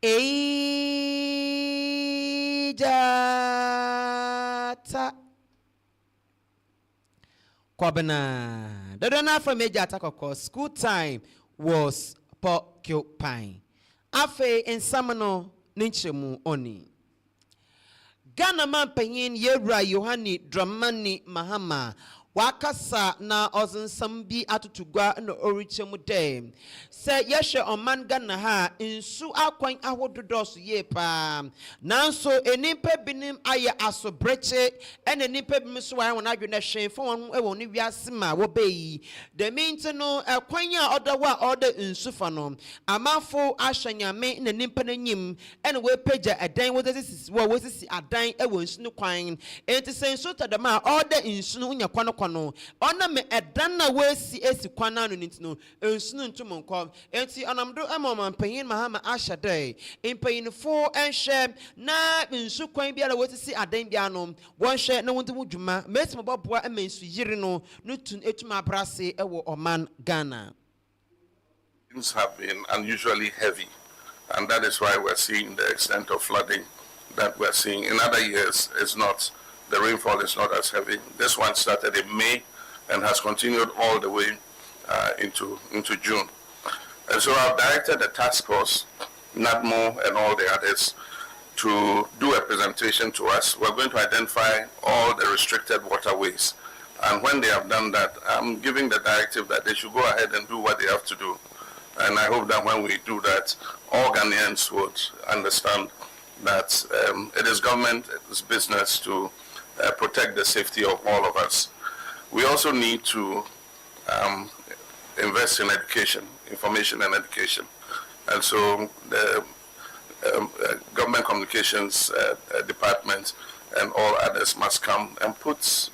Ejata Kwabena. The donor from Ejata Koko. School time was porcupine. Afe in Samano Ninchemu Oni. Ghana man penyin Yewura Yohani Dramani Mahama. Wakasa na ozunsambi atutugwa no orichemu de se yehwe oman Ghana ha nsu akwan ahododoso ye pa nanso enimpa binim aye asobreche ene enimpa bim so wa won adwene hwe fo won e won wiase ma wo beyi de minti no ekwan a odawa ode nsu fa no amafo ahwanyame na enimpa nanyim ene we pagya edan wo sisi wo sisi adan e won nsu no kwan enti se nsu tadama ode nsu no nya kwan no ona me edana wesi esi kwana no nintino ensunu ntumonko enti anamdo amama panyin mahama ashade impanyinfo enhye na nsu kwan biara wotisi adan bia no wonhye na wontu dwuma mesi moboboa amansu yiri no nutun etuma brase ewo oman Ghana. Things have been unusually heavy, and that is why we're seeing the extent of flooding that we're seeing. In other years, it's not. The rainfall is not as heavy. This one started in May and has continued all the way into June. And so I've directed a task force, NADMO and all the others, to do a presentation to us. We're going to identify all the restricted waterways. And when they have done that, I'm giving the directive that they should go ahead and do what they have to do. And I hope that when we do that, all Ghanaians would understand that it is government's business to protect the safety of all of us. We also need to invest in education, information and education. And so the government communications department and all others must come and put,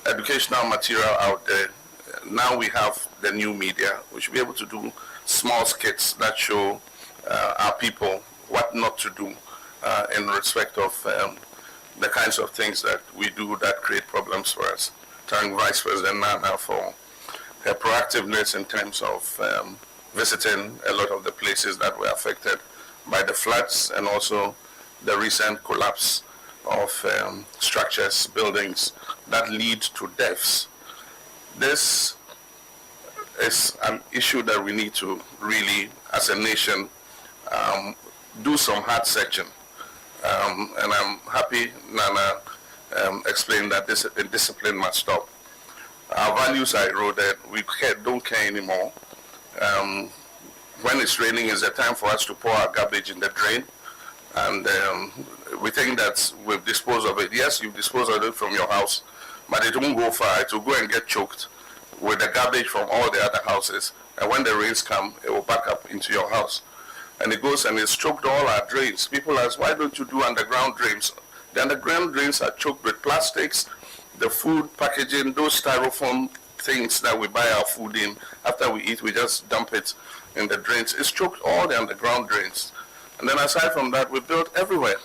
educational material out there. Now we have the new media. We should be able to do small skits that show our people what not to do in respect of the kinds of things that we do that create problems for us. Thank Vice President Nana for her proactiveness in terms of visiting a lot of the places that were affected by the floods and also the recent collapse of structures, buildings that lead to deaths. This is an issue that we need to really, as a nation, do some hard searching. And I'm happy Nana explained that this discipline must stop. Our values are eroded. We don't care anymore. When it's raining, it's a time for us to pour our garbage in the drain. And we think that we've disposed of it. Yes, you've disposed of it from your house, but it won't go far. It will go and get choked with the garbage from all the other houses. And when the rains come, it will back up into your house. And it goes and it's choked all our drains. People ask, why don't you do underground drains? The underground drains are choked with plastics, the food packaging, those styrofoam things that we buy our food in. After we eat, we just dump it in the drains. It's choked all the underground drains. And then aside from that, we built everywhere.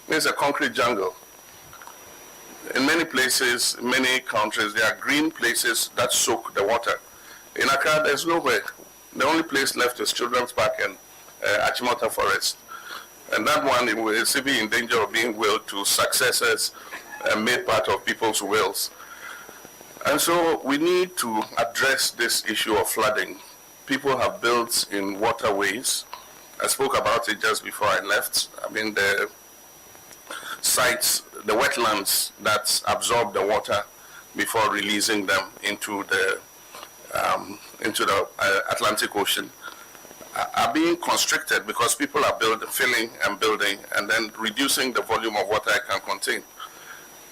It's a concrete jungle. In many places, many countries, there are green places that soak the water. In Accra, there's nowhere. The only place left is Children's Park and Achimota Forest. And that one is even in danger of being willed to successors and made part of people's wills. And so we need to address this issue of flooding. People have built in waterways. I spoke about it just before I left. I mean, the sites, the wetlands that absorb the water before releasing them into the Atlantic Ocean are being constricted because people are filling and building and then reducing the volume of water it can contain.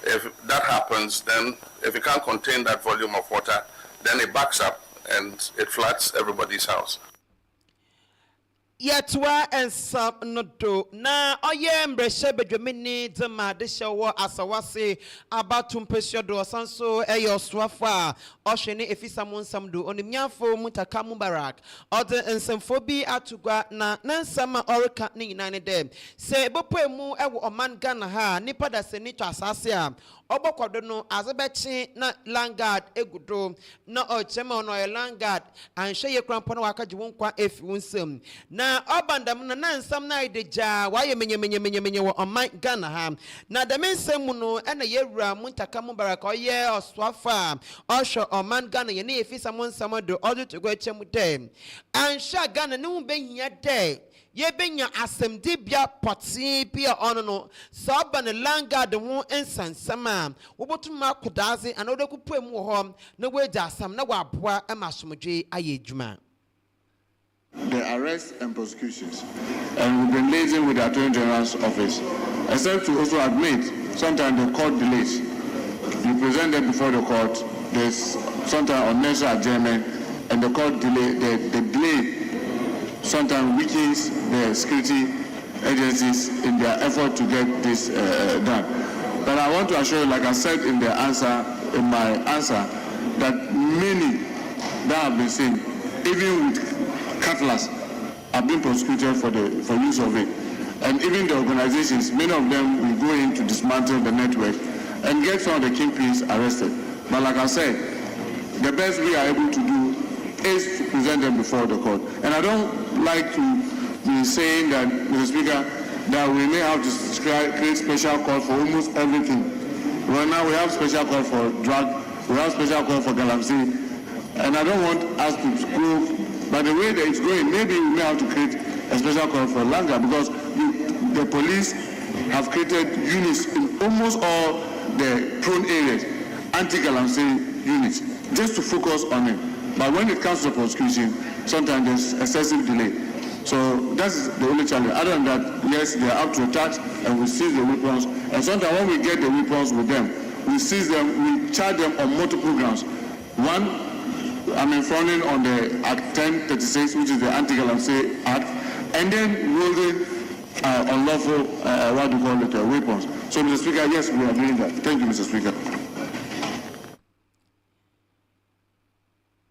If that happens, then if it can't contain that volume of water, then it backs up and it floods everybody's house. Yatwa and some nodo na oyem breshe bedwemini dema de hyewo asawase abatum pesyodo sanso eyo swafa ohwene efisa monsam do onimnyafo mutaka mubarak ode ensemfo bi atugwa na nansama orika ni nyina ne dem se bopemu ewo oman Ghana ha nipa da se ni twa asase a Obokodo no azebechi na Langard egudo na ochema no Langard and sheye krampo na waka ji wonkwa efi wunsem na obandam na nsam na ideja waye menye wo oman Ghana ha na dem nsem mu no na yewura muntaka mubaraka oye oswafa osho oman Ghana ye na efi samonsam do odu to go echem dem ansha Ghana ne hu behia de ye benya asemdi bia poti bia ono no so ba ne Langard ho ensansama wobotuma kodaze anodo kupuem wo ho na weja asam na waboa emasomdwe ayedwuma. The arrests and prosecutions, and we've been liaising with the Attorney General's office, except to also admit sometimes the court delays. You present them before the court, there's sometimes unnecessary adjournment, and the court delay, the delay sometimes weakens the security agencies in their effort to get this done. But I want to assure you, like I said in my answer, that many that have been seen, even with Catalas, have been prosecuted for use of it. And even the organizations, many of them will go in to dismantle the network and get some of the kingpins arrested. But like I said, the best we are able to do is to present them before the court. And I don't like to be saying that, Mr. Speaker, that we may have to create special call for almost everything. Well, now we have special call for drug, we have special call for galamsey, and I don't want us to go by the way that it's going. Maybe we may have to create a special call for Langard, because the police have created units in almost all the prone areas, anti-galamsey units, just to focus on it. But when it comes to prosecution, sometimes there's excessive delay. So that's the only challenge. Other than that, yes, they are up to attack and we seize the weapons. And sometimes when we get the weapons with them, we seize them, we charge them on multiple grounds. One, I'm informing on the Act 1036, which is the Anti-Galamsey Act, and then wielding unlawful, weapons. So, Mr. Speaker, yes, we are doing that. Thank you, Mr. Speaker.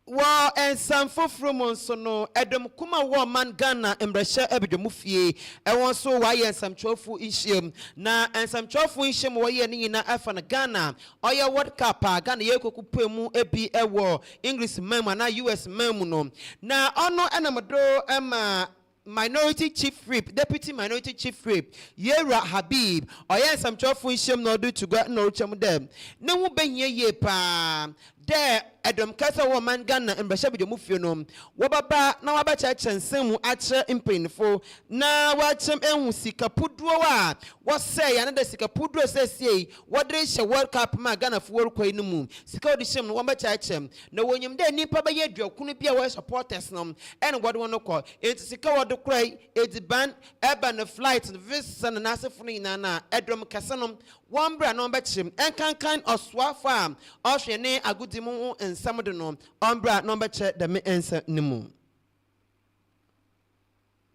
Wa ensam foforo so no edom kuma wo man Ghana embrehye ebedemu fie ewon so wa ye ensam chofu ihiem na ensam chofu ihiem wo ye ni na afa na Ghana oye World Cup Ghana ye kokupemu ebi ewo English mem na US mem no na ono enamdo ema Minority Chief Whip, Deputy Minority Chief Whip, Yera Habib, or yes, some chofu ishim no do to go no chum them. No one be ye pa. There, Adam Casa woman Ghana and Bashabi the Mufionum. Wababa, now about church and Samu Atcher in painful. Now watch him and Sikapudua. What say another Sikapudua says, ye, what they shall work up my Ghana for work in the moon. Siko the shim, one by church him. No when you then nipa by your couldn't be a way supporters num, and what one call it's Siko the cry, it's ban, urban the flights, the visits and the Nasafuni Nana, Edrom Casanum, one brand on Betchim, and kind of swap farm, or she name a good demo and some of the nom, Umbra number check the answer Nimu.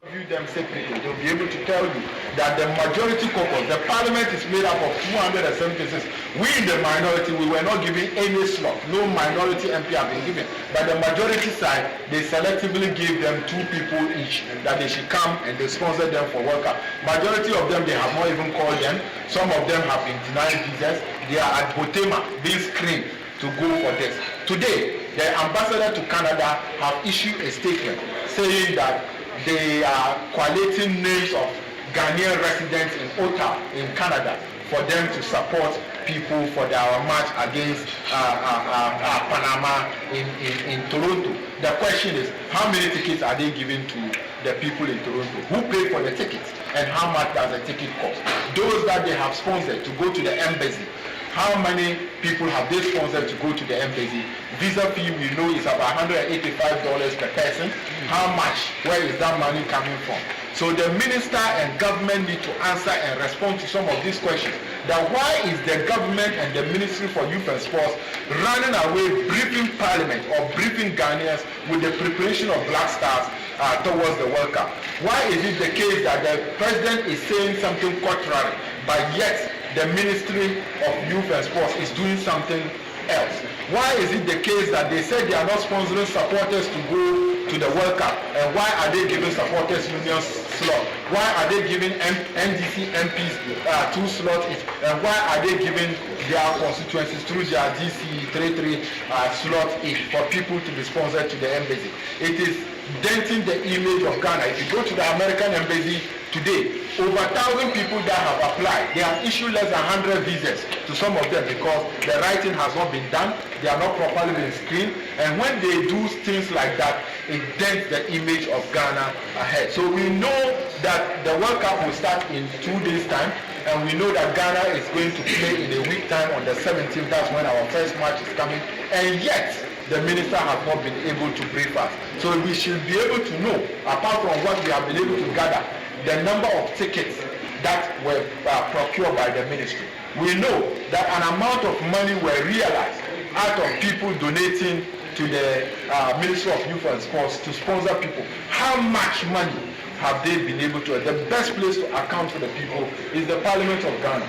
View them separately, they'll be able to tell you that the majority caucus, the parliament is made up of 276. We in the minority, we were not given any slot. No minority MP have been given. But the majority side, they selectively gave them 2 people each that they should come and they sponsor them for World Cup. Majority of them, they have not even called them. Some of them have been denied visas. They are at Botema being screened to go for this. Today, the ambassador to Canada have issued a statement saying that they are collating names of Ghanaian residents in Ottawa in Canada for them to support people for their march against Panama in Toronto. The question is, how many tickets are they giving to the people in Toronto? Who paid for the tickets and how much does the ticket cost? Those that they have sponsored to go to the embassy, how many people have they sponsored to go to the embassy? Visa fee, we know, is about $185 per person. How much? Where is that money coming from? So the minister and government need to answer and respond to some of these questions. That why is the government and the Ministry for Youth and Sports running away, briefing Parliament or briefing Ghanaians with the preparation of Black Stars towards the World Cup? Why is it the case that the president is saying something contrary, but yet the Ministry of Youth and Sports is doing something else. Why is it the case that they said they are not sponsoring supporters to go to the World Cup? And why are they giving supporters union slot? Why are they giving NDC MPs 2 slots each? And why are they giving their constituencies through their DC 33 slots each for people to be sponsored to the embassy? It is denting the image of Ghana. If you go to the American embassy today, over 1,000 people that have applied, they have issued less than 100 visas to some of them because the writing has not been done, they are not properly been screened, and when they do things like that, it dents the image of Ghana ahead. So we know that the World Cup will start in 2 days' time, and we know that Ghana is going to play in a week time on the 17th. That's when our first match is coming, and yet the minister has not been able to brief us. So we should be able to know, apart from what we have been able to gather, the number of tickets that were procured by the ministry. We know that an amount of money were realized out of people donating to the Ministry of Youth and Sports to sponsor people. How much money have they been able to? The best place to account for the people is the Parliament of Ghana.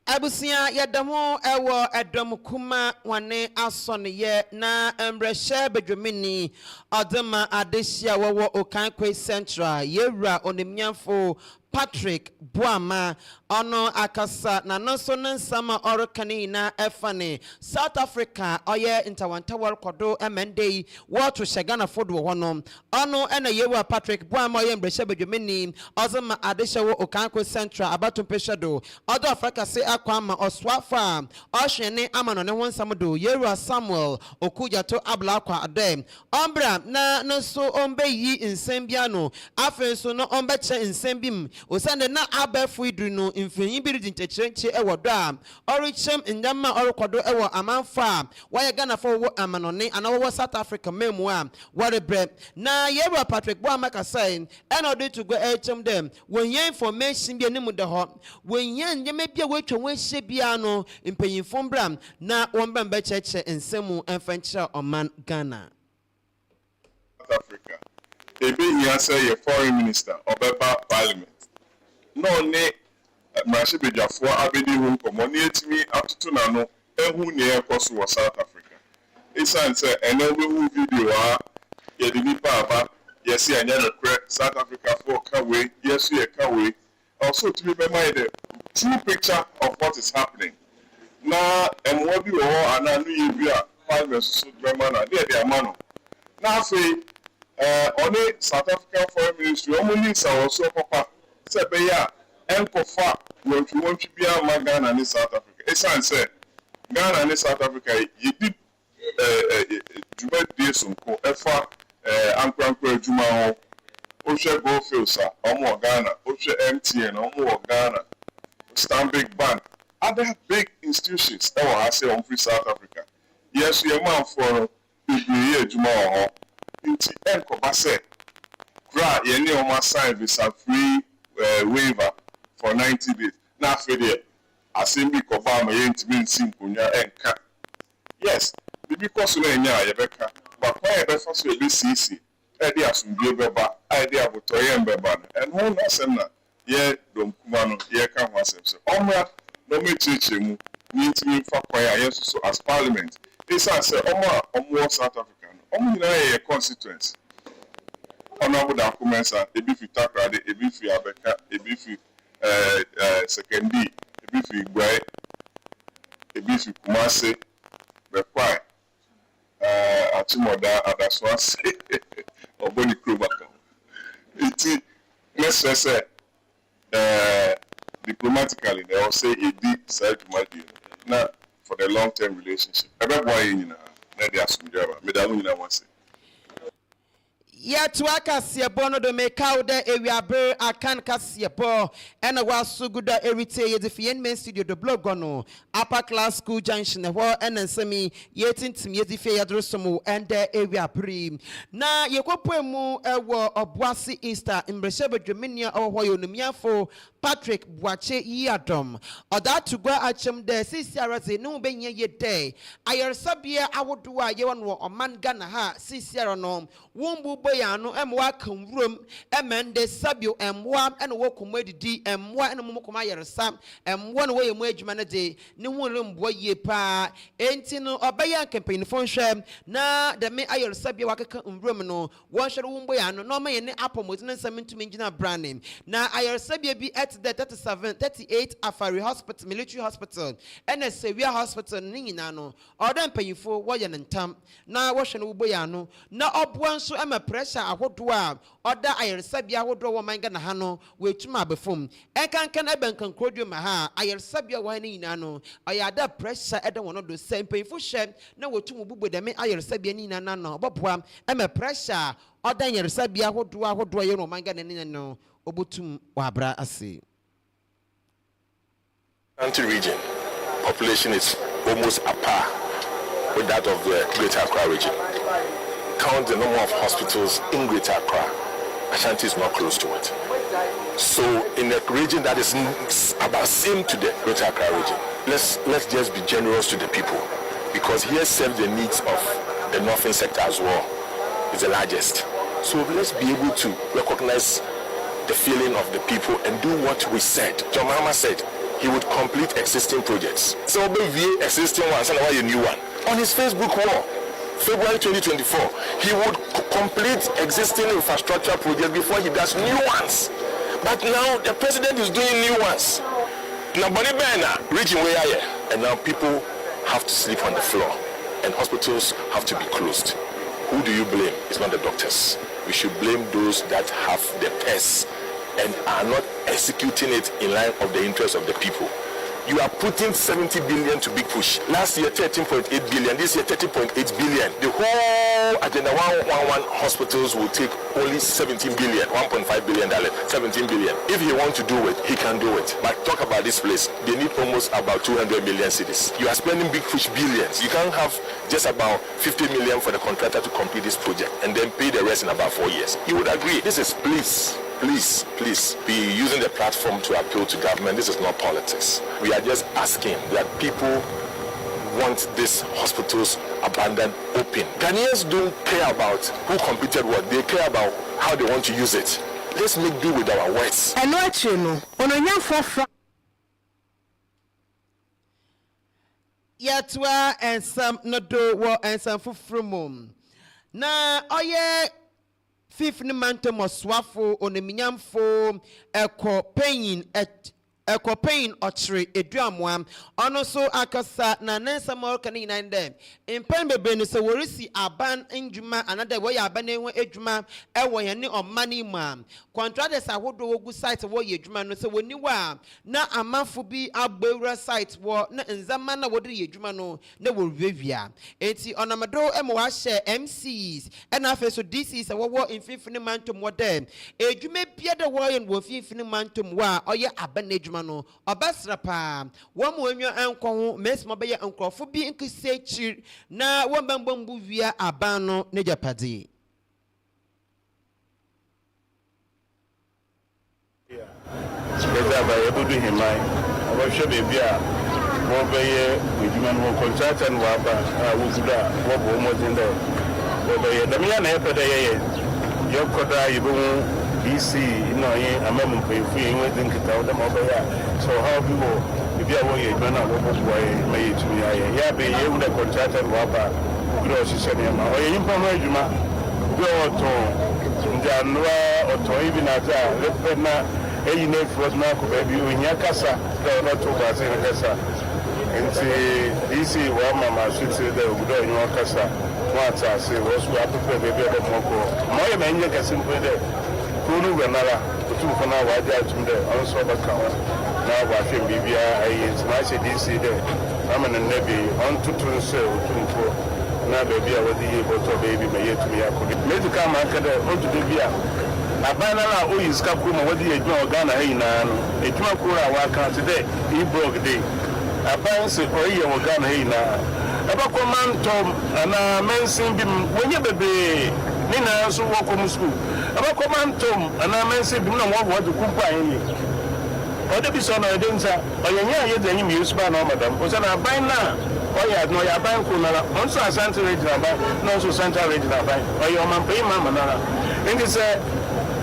Abusia yadamo ewo edom kuma wane asonye na embrehye bedwemini odema adehia wowo Okankwe Central yewura onemiafo Patrick Buama ono akasa na nonso nsama orokani na efane South Africa oye intawantawar kodo MND wato shagana fodo hono ono ena yewa Patrick Buama oye mbrehye bedwemini ozema adehia wo Okankwe Central abatumpeshado odo Africa se akwama oswafa ohwene amano ne honsamdo yewa Samuel Okujato ablakwa ade ombra na nonso ombeyi nsembiano afenso no ombeche nsembim osande na abefu idru no mfanyi bi ridinchechenche ewo do a orichem ndama orokodo ewo amanfa waye Ghana for wo amanone anawo South Africa memu a warebre na yewa Patrick Buama kasai eno to go echem dem wonye information bi animu de ho wonye nyeme bia wetwa wehye bia no mpanyimfo mbram na womba mbecheche nsemu emfanchira oman Ghana South Africa ebe here say your foreign minister obeba parliament no ne mrashibejafo abedi hu komo ne etimi atutu na no ehu ne ekoso wo South Africa isan say enewe hu video a ye di nipa aba yesi anya no kre South Africa for kawe yesu ye kawe also to be mind the true picture of what is happening na emwo bi wo ananu ye bi a parliament so be man na dey amano na afi only South African Foreign Ministry omuni sa so papa se be ya enkofa wontu bia ma Ghana ni South Africa esan say Ghana ni South Africa yidi juma de sonko efa ankrankra juma ho o hwe Goldfields omo Ghana o hwe MTN omo Ghana Stanbic Bank other big institutions that were say on free South Africa yes your man for ye juma ho inti enkoba say gra ye ni o ma sign visa free waiver for 90 days. Now, for the assembly confirm a intimate simple enka. Yes, because we are Rebecca, but why ever first will be CC? Idea some beba, idea about Toyam Beban, and who knows, and ye don't come on, ye can was so. Omra, no me teach him, need to me for choir, yes, so as parliament. This answer, Omra, Omwa South African, Omra a constituency. Honorable documents are ebifi Takrade, ebifi Abeka, ebifi Sekendi, ebifi Igwe, ebifi Kumase, Bekwai, Achimoda, Adaswase, Oboni Krubaka. Iti, let's say, diplomatically, they all say Edi side to my deal. Now, for the long-term relationship. Everybody in Nadia Sumjava, Medaluna once. Yet waka siebo no do make out there ewiaber akan ka siebo ena wasu guda erite ye defien men studio do blog no upper class school junction ho ena nsemi yetintim ye defie yadrosomo ende ewiabri na yekopemu ewo obuasi Easter imbrehye bedwemenia oho yonumiafo Patrick Buache Yadom oda to go achem de sisiaraze no benye ye de ayersabia awodo a ye won oman Ghana ha sisiara no wombu ya no emwa kanwuram emende sabio emwa ene wo koma didi emwa ene mo koma yeresa emwa no wo yemu adwuma ne de ne hu rembo ye pa enti no obaya campaign fo hwe na de me ayeresa bia wakeka nwuram no won hwere wo mbo ya no no ma ye ne apomoti ne nsam ntumi ngina branding na ayeresa bia bi at the 38 Afari Hospital Military Hospital ene Sevilla Hospital ni nyina no oda mpanyifo wo ye ntam na wo hwe no wo ya no na obwa nso ema pressure ahodo a oda ayeresa bia ahodo wo manga na ha no wetuma abefom enkankan ebenkan krodio ma ha ayeresa bia wo ni nyina no ayada pressure eda wono do sempanyifo hwe na wotum bubu de me ayeresa bia ni nyina na obobwa ema pressure oda ayeresa bia ahodo ye no manga na nyina no obotum wabra ase. Region population is almost a par with that of the Greater Accra region. Count the number of hospitals in Greater Accra, Ashanti is not close to it. So in a region that is about same to the Greater Accra region, let's just be generous to the people, because here serve the needs of the northern sector as well. It's the largest. So let's be able to recognize the feeling of the people and do what we said. John Mahama said he would complete existing projects. So be existing ones and a new one. On his Facebook wall, February 2024, he would complete existing infrastructure projects before he does new ones. But now the president is doing new ones. Now Bonnie Bena reaching where I am, and now people have to sleep on the floor, and hospitals have to be closed. Who do you blame? It's not the doctors. We should blame those that have the purse and are not executing it in line of the interests of the people. You are putting 70 billion to big push. Last year 13.8 billion, this year 30.8 billion. The whole Agenda 111 hospitals will take only 17 billion, $1.5 billion, 17 billion. If he wants to do it, he can do it. But talk about this place, they need almost about 200 million cities. You are spending big push billions. You can't have just about 50 million for the contractor to complete this project and then pay the rest in about 4 years. You would agree. This is please be using the platform to appeal to government. This is not politics. We are just asking that people want these hospitals abandoned open. Ghanaians don't care about who completed what. They care about how they want to use it. Let's make do with our words. And what you know, on a young for Yatwa and some no and some from na oye fifth mantum of swafo on the minyamfo eko pain ochre eduamwa ono so akasa na nensa mo kan yin dem impan bebe no so worisi aban ndwuma another way aban ehu edwuma ewo ye ne omani ma contractors ahodo wogu site wo ye edwuma no so woni wa na amafo bi agbewura site wo na nzama na wodi ye edwuma no na wo wiawia enti onamado emo wa share MCs and afa so DCs wo infifini mantum wo dem edwuma bia de wo ye wo infifini mantum wa oye aban edwuma no obasra pa wo mo enyo enko ho mesmo be ye enkrofo bi nkise chir na wo mbambambu via aban no ne japade Eza ba yebudu himai abasho bebi a wo be ye edwuma no contract and wa ba wo guda wo bo mo dindo wo be ye dam ya na epede ye yokoda yibu BC ino ye amamu pefu ye wedin kita o dam obaya so how people bebi a wo ye edwuma na wo bo boy may tumi aye ya be ye wo the contract and wa ba gro sise ne ma o ye yimpa mo edwuma bi o to njanwa o to ibi na za repena eyi na efrod na ko baby onya kasa da na to ba se kasa enti isi wa mama suti da ogudo onyo kasa wa ta se wo su apepe baby da moko mo ye menye kasa mpo de ko nu ganara otu ko na wa ja tum de on so ba ka na wa hwe bibia ayi ma se DC de amana nabi on tutun se otu ko na baby a wadi ye boto baby me yetu ya ko medical man ka de on tu bibia abana la oyi ska kuma wadi edwa Ghana hey na no edwa kura wa kan today e blog day aban se oyi e Ghana hey na abako mantom ana mensin bi wonye bebe ni na so wo ko school abako mantom ana mensin bi na wo wadi kumpa yin ode bi so na ede nsa oyenya ye danyi mi usba na madam o sana aban na Oya no ya ban ko nara. Onso Asante regional ban, no so Central regional ban. Oya man pay man nara. Nti say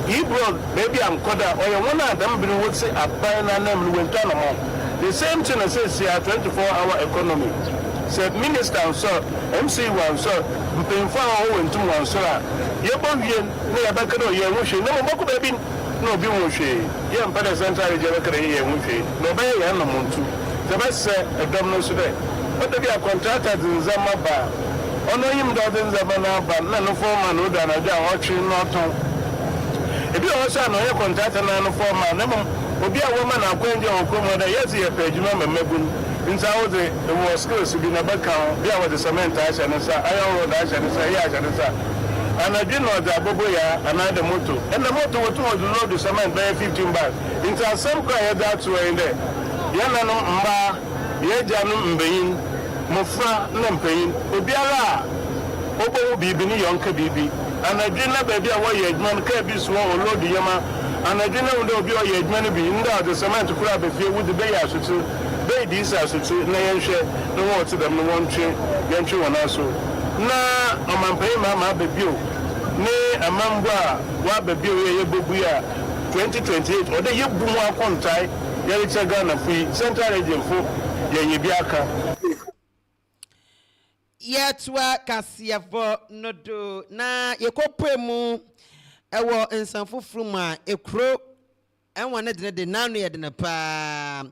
he brought maybe I'm koda oya one of them been would say aban na name we ntwa no mo. The same thing as say 24-hour economy. Say minister so MC one so mpemfa ho wentum one so a ye bo wie na ya baka do ye ho hwe no mo ko ba bi no bi ho hwe ye mpa da Central region baka ye ho hwe no ba ye na mo ntu the best edom no so dey what be a contractor nzama ba ono yim do nzama na ba na no foreman no da na ja ho hwe no ton e bi o so na ye contractor na no foreman na mo obi a woman akwanje ho ko mo da yes ye pa adwuma mamagun nsa wo de wo skills bi na baka bi a wo de cement a hye no sa iron rod a hye no sa ya hye no sa anadwi no da bobo ya anade moto and the moto wo to load cement by 15 bags nsa some kwa ya that way there ya na no mba ya ja no mbeyin mofra na mpeyin obiara obo bibi ni yonka bibi anadwi na ba bi a wo ye adwuma no ka bi so wo load yama anadwi na wo de obi o ye adwuma no bi nda de cement kura be fie wo de be ya sotu be dis asutu na yenhwe no wo to dem no wontwe yenhwe wona so na amampai ma bebio ne amambo a wa bebio ye bobu a 2028 ode ye bu mu akontai ye reche Ghana fi Central region fo ye bi aka yetwa kasiafo nodo na yekopemu ewo nsanfofuru ma ekro enwa ne de nanu ye de na pa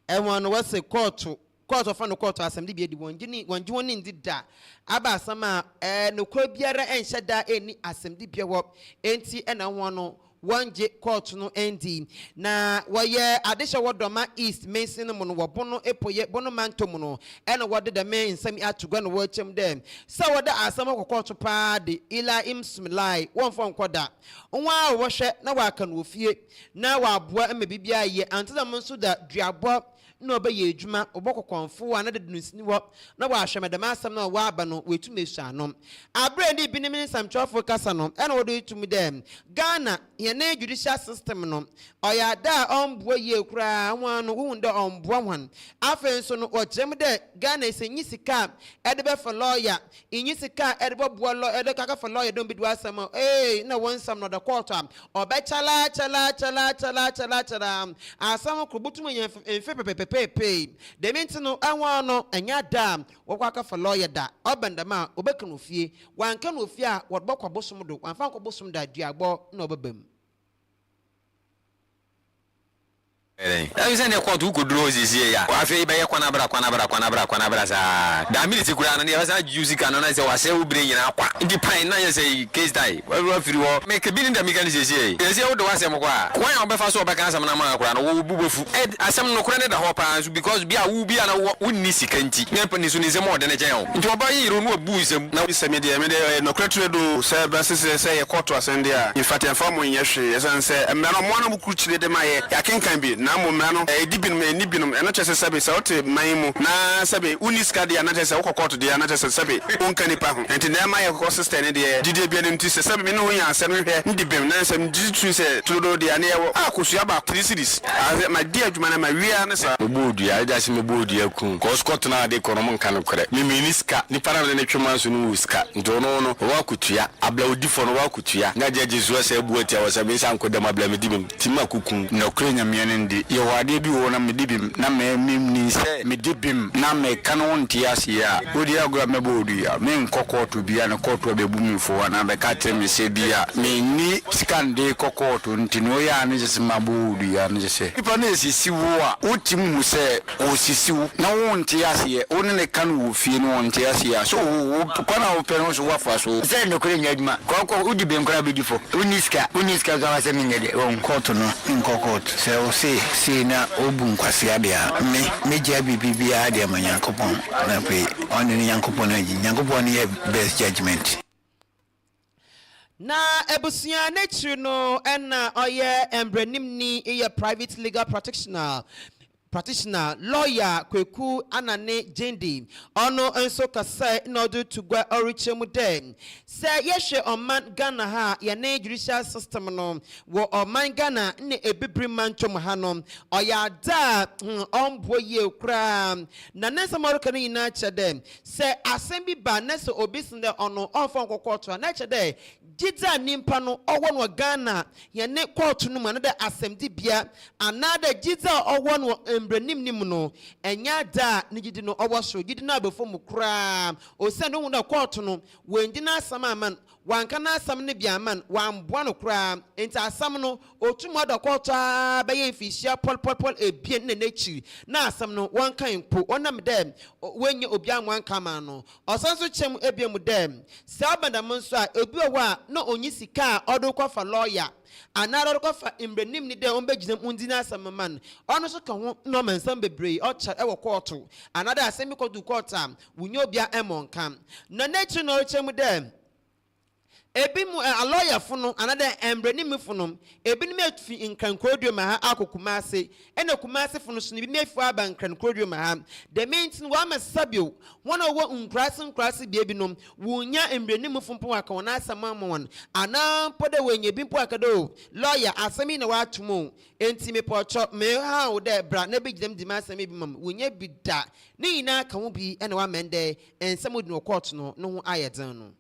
enwa no wase court of no court assembly bi edi wonji woni ndida aba asama no kro biara enhyeda eni assembly bi wo enti ena ho no wanje court no endi na woye adehye wodoma east mensin no no wobono epoye bono mantom no ena wode de men nsam atugwa no wachem dem sa wode asama court pa de ila imsmlai wonfo nkoda nwa wo hwe na waka no ofie na waboa emebibia ye antza monso da duabo no be ye adwuma obokokonfo ana de nusini wo na wa hwemedama asam na wa aba no wetumesu anom abre ni binim nsamtwafo kasa no ena wodo itumi dem Ghana ye na judicial system no oya da ombo ye kura anwa no hu nda ombo hwan afenso no okyem de Ghana esenyi sika ede be for lawyer inyi sika ede bo bo law ede kaka for lawyer don bidu asam na won sam no the court obechala chala asam kubutum ye pepe de minti no anwa no anya dam wokwaka for lawyer da obendama obekano fie wanka no fie a wodbokwa bosom do wanfa ko bosom da duabo na obebam I send a quote who could lose this year. I feel by a quanabra sa. The military could not use it and I say, was so bring in aqua. The pine, I say, case die. Well, if you make a billion the mechanism, they say, what do I say? Why am I first of a some Ed, as some no credit the hoppers because be a woo be an wouldn't see canty. Nepenthe is more than a jail. Into a buy you know bosom. Now it's a media, no credit do say, say a quarter send there. In fact, I'm forming yesterday, as I say, a man of one who could see the Maya. I can be. Mano dibin me nibinum eno chese sabe sa ote maimu na sabe uniska dia na chese okokot dia na chese sabe onka nipa ho enti na ma ye ko sister ne dia dide bia nim ti se sabe me no ya asem hwe ndibem na asem ditu se todo dia na ye wo akosua ba 3 series ma dia adwuma na ma wia ne sa bodu ya da se me bodu ya kun ko scott na de kono mon kan kore me miniska ni para ne twema so no uska ndo no wa kutua abla odifo no wa kutua na je jesu se buoti a wo sabe san ko dem abla me dibem tima kukun na krenya miene ndi ye wade bi wo na medibim na ni se medibim na me kanu ntiase ya odi agura mebodu ya me nkokoto bia na koto be bumifo na be ka trem se bia me ni skande kokoto ntino ya ne se mabodu ya ne se ipa na esisi wo a otimu se osisi wo na wo ntiase ye oni ne kanu wo fie no ntiase ya so wo kwana wo pe no so wafa so se no kure nyaduma ko udibem kra bedifo uniska za wase minyede wo nkoto no nkokoto se o se na obu nkwasi abia me jabi bibia de manyankopon na pe oni ni yankopon aji yankopon ye best judgment na ebusia nature no ena oye embrenim ni ye private legal practitioner practitioner lawyer Kweku Anane Jendi ono enso kasa in order to go oriche mu dem say yehwe oman Ghana ha ye na judicial system no wo oman Ghana ne ebibri manchom ha no oya da omboye kra na nesa maruka ni na chede say asem bi ba nesa obisinde ono onfon kokoto na chede jidza nimpa no owo no Ghana ye ne court no ma na da asem di bia another jidza owo no embranim nim no enya da ni gidi no owo so gidi na abefo mu kra o se no na court no wendi na asam aman wanka na asam ne bia man wamboa no kra enti asam no otumo da court a be ye fisia pol ebien ne nechi na asam no wanka mpo onam dem wenye obi anwanka ma no osanso chem ebiem dem se abandam nso a obi owa no onyi sika odo kwafa lawyer anara kwafa imbranim ni de ombegina undina asam man ono so ka ho no mansam bebre ocha ewo court another asem ko du court am wunyo bia emonka na nechi no chem dem ebi mu a lawyer funo another embranim funo ebi ni mefi nkrankodio ma ha akokumase ena kumase funo so ni bi mefi aba nkrankodio ma ha the means wa masabio wona wo nkrase bi ebinom wunya embranim fumpo aka wona asama mon ana pode wenye bi mpo aka do lawyer asami na wa tumo enti me pocho me ha wo de bra na bi gidem di ma asami bi mam wunya bi da ni ina ka wo bi ena wa mende ensam di no court no no ho ayeden no.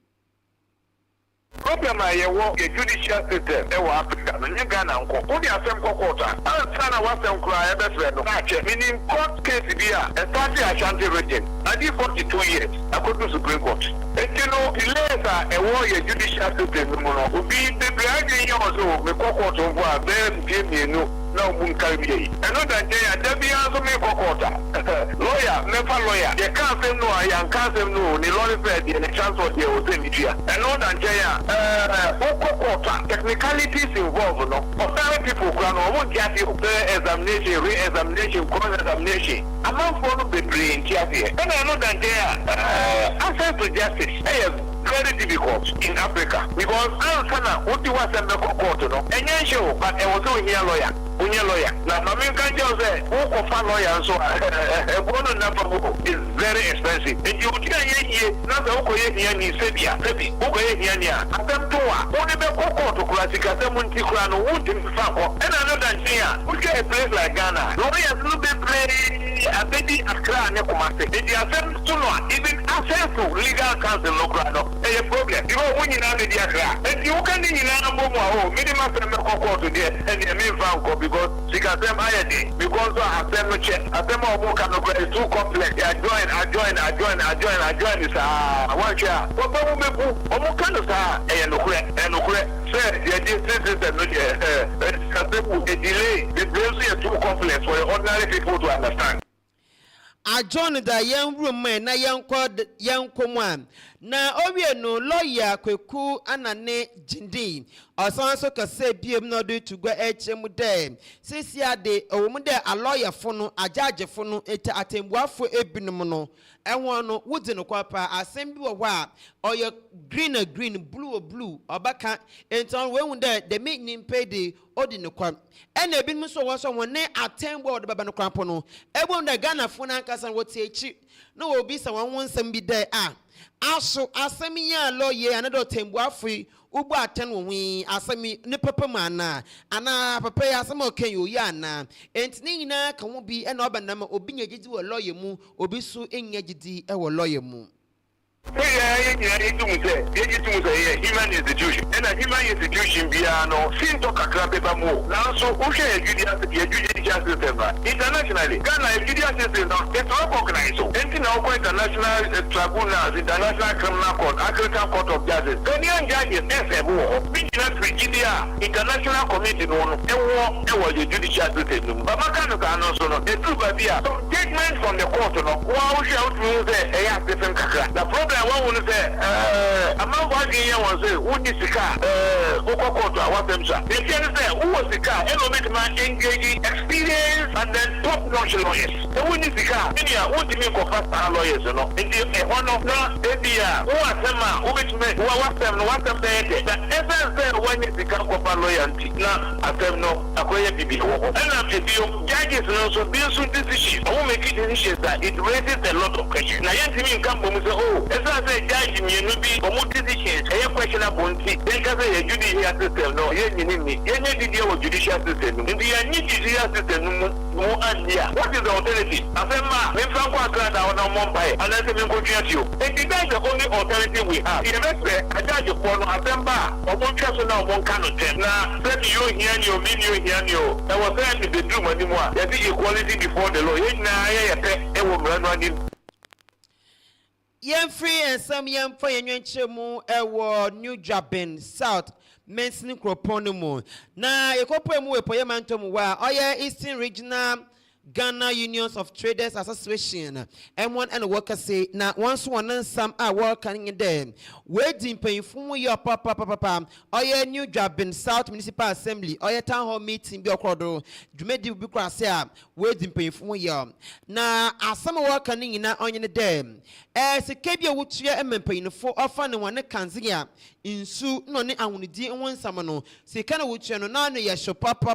Problem I work a judicial system Africa, no Ghana unko. Only a same quarter. And sana was some cry best friend. Meaning court case here, especially Ashanti region. I did 42 years. I could do Supreme Court. And you know, delays are a war a judicial system. Would be the bragging also, the court over them give me no moon carry. And not that they be also make quarter. Lawyer, never lawyer. They can't say no, I can't say no. The lawyer said the chance of the hotel. And not that technicalities involved, no. For people who won't get examination, re-examination, cross-examination. Among for the brain, and I know that access to justice is very difficult in Africa because I'm what you want to court, no. And you show, but I was doing here lawyer. Now, I mean, can't just say, who for lawyer, so a one number is very expensive. And you can't hear, not the Okoye Niani, Sebia, Sebi, Okoye Niania, Atamtua, only the Coco to classic, Atamunti Krano, Wooden Fako, and another here. We get a place like Ghana. Lawyers will be playing a baby Accra and Nekomase. They are sent to know, even access to legal counsel, no, a problem. You know, when you know the Accra, and you can't in a minimum Coco to there, and the main Franco. Because she can say IAD because I have them check. I them all can it's too complex. I join is one chair. But we kind of say the delay. The bills are too complex for ordinary people to understand. I joined the young room man, na young quad young command. Na owie no lawyer Kweku Anane Jendi. Osanso ka say biem no do to go hm dem. Sisia de owo de a lawyer fo no ajaje fo no eta atembuafo ebinom no. Enwo no wudi no kwapa asem bi wo a oyo green blue obaka enton we hu de the make nim pay the odi no kwam. Ena ebinom so wo so won ne atembo de baba no kwapo no. Ebo de Ghana fo na nkasa wo tie echi. No obi sa won nsem bi de aso asemi ya lawyer anado tembuafo ubu aten wo wi asemi ne papa mana ana papa ya asemi oken yo ya na entini nyina ka wo bi e na obandam obi nya gidi wo lawyer mu obi su enya gidi e wo lawyer mu. Human institution. And a human institution piano, seem to Kakrabeba more. Now, so okay, judicial system. Internationally, Ghana judicial system is recognized. International tribunals, International Criminal Court, African Court of Justice. Kenyan judges, Vigilance Virginia, International Committee, no, judicial system. But Makano can also know the truth of some judgment from the court. Wow, shall we say a different Kakra. The problem problem one will say among what you want to say who is the car Okokoto what them say they can say who was the car and make man engaging experience and then top notch lawyers the who is the car India who to me go fast lawyers no in the one of no India who are them who which me who what them there that essence there when is the car go loyalty na atem no akoye bibi and na the judges no so be so decision who make it decisions that it raises a lot of questions na yet me come from say oh essence say judge me no be omo decisions e questionable nti then ka say judicial system no ye nyini ye nyidi dey judicial system nti ye nyidi judicial system no andia what is the alternative afema me franco agrada on Mumbai and let me go to you it is the only alternative we have you know say a judge for no afemba omo twaso na omo kan no tem na say you hear you mean you hear you there was there in the bedroom anymore there is equality before the law ye na ye pe e wo mrano ani Yen free and some young for Yenchemu Ewo New Jabin South Mensin Croponimo. Na Ekopemu Poyamantum wa Oya Eastern Regional Ghana Unions of Traders Association and one and workers say na once one and some are working in them. Waiting paying for your papa Oya New Jabin South Municipal Assembly Oya Town Hall meeting be occurred. Jumedi Bukrasa waiting paying for your na as some working in a onion them. As a Kabia would share a paying for often one Kanzia in Su no ne awunidi won samano se kana wo tue no na no ye hye papa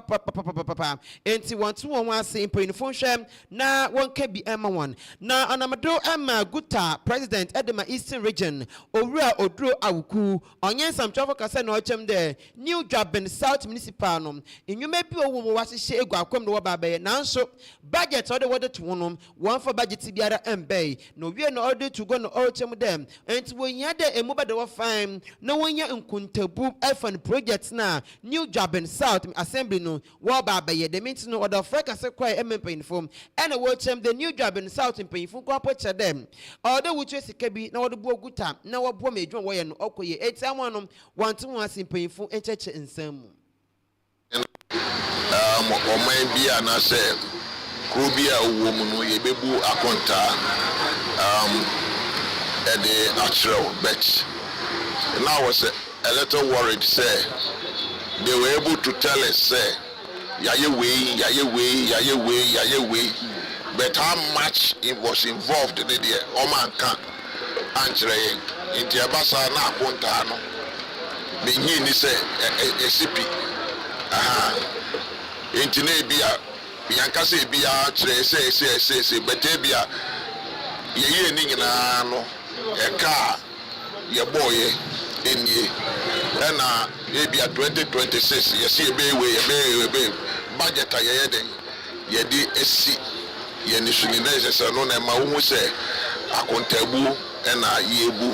enti want to won say paying phone share na won ka bi ema won na anamado ema guta president edema eastern region owura oduro awuku onye samtwafo kase na ochem de New Jabin South Municipal no enwuma bi owo mo wasehye egu akwam no wababaye nanso budget order wode to wonom one for budget biara embe no wie no order to go no ochem dem enti wo nya de emu bade wo fine no wonya nkuntabu efan project na New Jabin South Assembly no wo babaye de meet no order freka se kwai empe inform and wo chem the New Jabin South mpanyifo kwa pocha dem order wo twe sika bi na wo de bo guta na wo bo medwon wo ye no okoye etiamwanom wantu ho asimpanyifo encheche nsam oman bia na se kro bia wo mu no ye bebu akonta at the natural bet. And I was a little worried, say, they were able to tell us, say, Yahweh, but how much it was involved in the Oman can answer in the Abasa na Pontano. The Yin is a CP. In Tinebia, Biancase Bia, say, but Tabia, ye ningano, a car, your boy. In ye and maybe at 2026 you see a way budget a ye di SC ye ni suninese no na ma wo say akontabu and yebu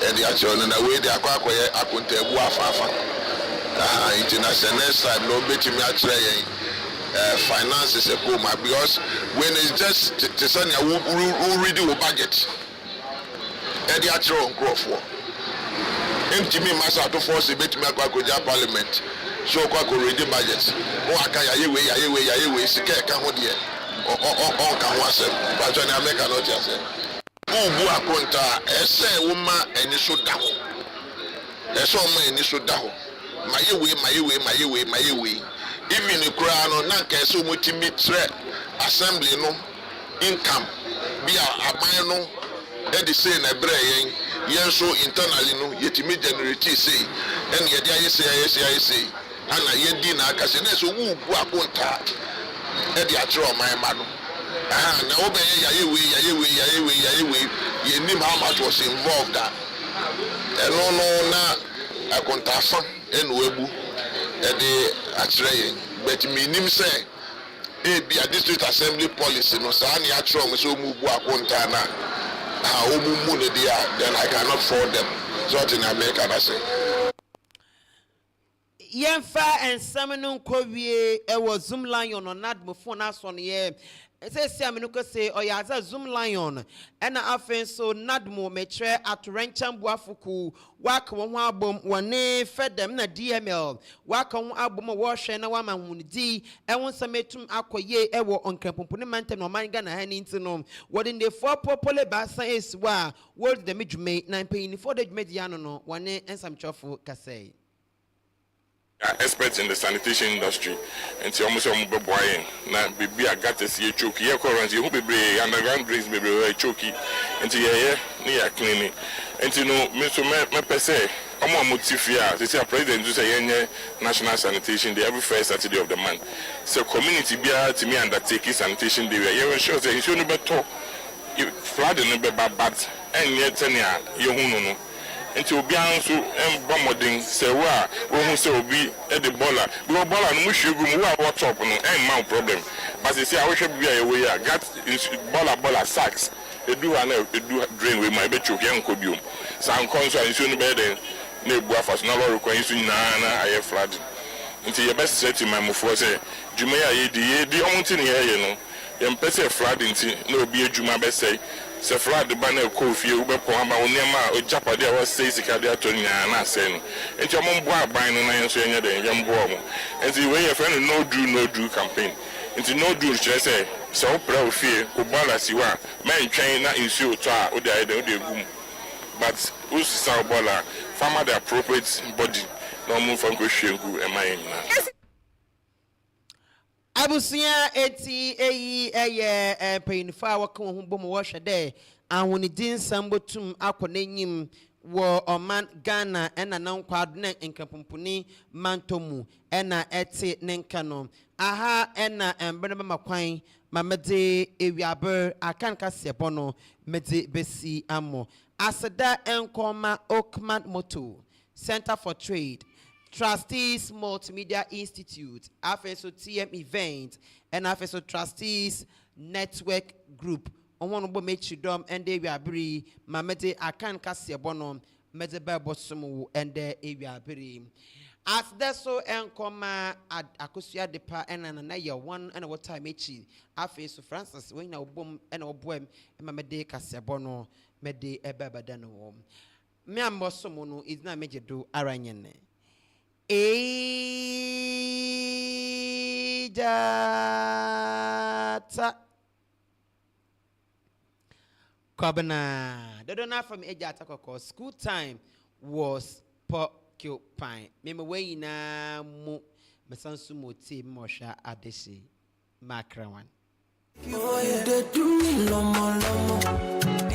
and the actual na we dey akwakoye akontabu afafa international side no betimi a kire yen finances e ko ma because when it's just to send who read the budget and the actual crop Jimmy Massa to force a bit to make a parliament. So, Quaco reading budgets. Oh, I can't Yahweh, Sika, Camodia, or Kawasa, but when I make a note, I say, oh, Buaconta, a say woman, and you should down. A so many should down. My way. Even the crown or Nanka, so much to meet assembly, no income, be a minor, and the same a brain. Yes, so internally, no, yet me generate say, and yet I say, and I yet dinner, because so who won't at the actual my man. Now, Yahweh, you knew how much was involved that. And no, I can't have and webu at the actually, but me name say, be a district assembly policy, no, so any actual so move Wakontana. Then I cannot afford them. So in America, I say. Yenfa and Seminole Kobe, it was Zoom line on that before us on here. It says Siaminuko say Oyaza Zoom Lion and afen so Nadmo metre at Rencham Buafuku wak one album one fed them na DML wak on album wash and a woman D and once a metum aquaye ewo on Campopuniment and Omanga Hanintinom. What in the 4 popular bassa is wa word the midge mate 9 paying for the mediano one and some truffle casse. Experts in the sanitation industry and see almost a boy na baby I got to see a choky currency who be underground drains be choky and see near cleaning and you know Mr. Mepese I'm Mutifia they say a president to say national sanitation day every first Saturday of the month so community be to me undertake sanitation day you sure say you shouldn't be talk flooding be bad and yet you nti obi anso embomodin sewa wo hu se obi e de bola bi wo bola no mu hwegu mu wa top no man problem but say I wish be a way got bola sacks edu ana edu drain we my be choke yan ko biom san konso anso no be den na ebu afas na lorry kwan so nyina aye flood nti ye best set my mofo say djuma ya ye di omunti ne ye no ye mpese flood nti na obi adjuma be say se flood ba na ko fie ube po ama onema o japade a was sika de atonya na ase no enti o mo aban no na yenso yenye de ye mbo mo enti we ye friend no do campaign enti no do chere say se o pra o fie o balance wa men twen na insu to a o de gum but who's sa bola farmer the appropriate body no mo fan ko hwengu e man nyina Abusia eti eye painfa waka ho bom wo hwede ahoni din sambotum akonenyim wo oman Ghana ena nankwado na enkapompuni mantomu ena eti nenkano aha ena embene makwan mamede ewiaber akanka sebono mede besi amo aseda enkoma Oakman Moto Center for Trade Trustees Multimedia Institute, AFESO TM Event, and AFESO Trustees Network Group. On one of Mechidom and they were bri, Mamete Akan Cassiabono, Medeba Bosumu, and the Aviabri. As the so and comma at Acusia Depa and Anaya 1 and what time echi, AFESO Francis, when our boom and our boem, and Mamede Cassiabono, Mede Ebabadano. Miam Bosumu is not major do Aranyane. Ejata Kobana. The donor from Ejata Koko. School time was porcupine. Meme way na mu mesansu moti mosha adeshi makrawan.